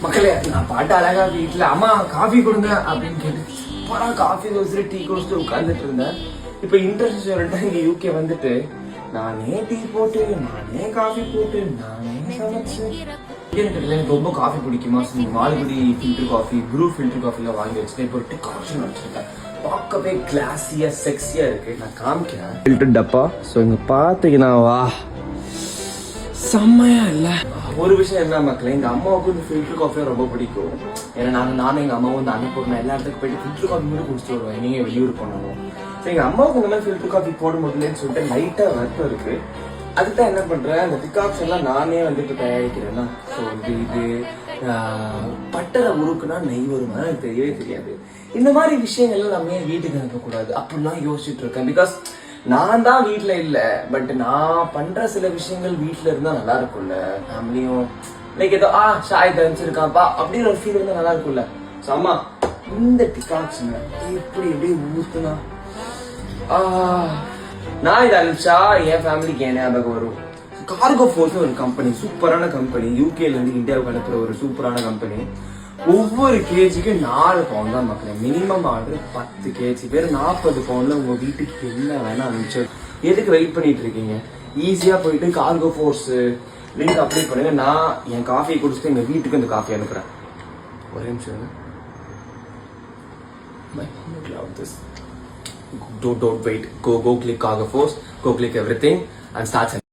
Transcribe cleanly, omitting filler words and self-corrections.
மக்களே நான் பாட்டு அழகா வீட்டுல அம்மா காஃபி கொடுங்க அப்படின்னு கேட்டு சூப்பரா காஃபி குடிச்சிட்டு டீ குடிச்சிட்டு உட்கார்ந்துட்டு இருந்தேன். இப்ப இன்ட்ரெஸ்ட் சொல்லிட்டு இங்க யூகே வந்துட்டு நானே டீ போட்டு நானே காஃபி போட்டு நானே சமைச்சு எனக்கு ரொம்ப காஃபி பிடிக்குமா, Malgudi filter coffee, Bru filter coffee எல்லாம் வாங்கி வச்சுட்டு இப்போ ஒரு டிகாக்ஷன் வச்சிருக்கேன். பார்க்கவே கிளாஸியா செக்ஸியா இருக்கு. நான் காமிக்கிறேன் ஃபில்டர் டப்பா. ஸோ இங்க பாத்தீங்கன்னா வா செம்மையா இல்ல. ஒரு விஷயம் என்ன மக்களே, எங்க அம்மாவுக்கு இந்த ஃபில்டர் காஃபியா ரொம்ப பிடிக்கும். ஏன்னா நானும் எங்க அம்மாவும் வந்து அனுப்பிடுறேன் எல்லா இடத்துக்கு போயிட்டு ஃபில்டர் காஃபி மட்டும் குடிச்சிட்டு வருவேன் நீங்க வெளியூர் போனாலும். எங்க அம்மாவுக்கு இந்த மாதிரி ஃபில்டர் காஃபி போட முடியலன்னு சொல்லிட்டு லைட்டா வருத்தம் இருக்கு. அதுதான் என்ன பண்றேன், அந்த டிகாக்ஷன்லாம் நானே வந்துட்டு தயாரிக்கிறேன்னா. ஸோ இது பட்டரை உருக்குனா நெய் வருமா எனக்கு தெரியவே தெரியாது. இந்த மாதிரி விஷயங்கள்லாம் நம்ம ஏன் வீட்டுக்கு அனுப்பக்கூடாது அப்படிலாம் யோசிச்சுட்டு இருக்கேன். பிகாஸ் நான் தான் வீட்டுல இல்ல, பட் நான் பண்ற சில விஷயங்கள் வீட்டுல இருந்தா நல்லா இருக்கும்ல. ஃபேமிலியும் லைக் ஏதோ ஷாய் தெரிஞ்சிருக்காப்பா அப்படின்னு ஒரு ஃபீல் இருந்தா நல்லா இருக்கும்ல. ஸோ அம்மா இந்த டிகாக்ஷன் எப்படி எப்படி ஊத்துனா நான் இதை அனுப்பிச்சா என் ஃபேமிலிக்கு என் ஞாபகம் வரும். கார்கோ ஃபோர்ஸ் ஒரு கம்பெனி, சூப்பரான கம்பெனி, யூகேல இருந்து இந்தியாவுக்கு அனுப்புற ஒரு சூப்பரான கம்பெனி. ஒவ்வொரு கேஜிக்கு 4 பவுண்ட் தான் மக்களே. மினிமம் ஆர்டர் 10 கேஜி பேர் 40 பவுண்ட்ல உங்க வீட்டுக்கு என்ன வேணா அனுப்பிச்சு. எதுக்கு வெயிட் பண்ணிட்டு இருக்கீங்க? ஈஸியா போயிட்டு கார்கோ ஃபோர்ஸ் லிங்க் அப்ளை பண்ணுங்க. நான் என் காஃபி குடிச்சிட்டு எங்க வீட்டுக்கு இந்த காஃபி அனுப்புறேன். ஒரே நிமிஷம். Don't wait. Go click Cargo Force. Go click everything and start.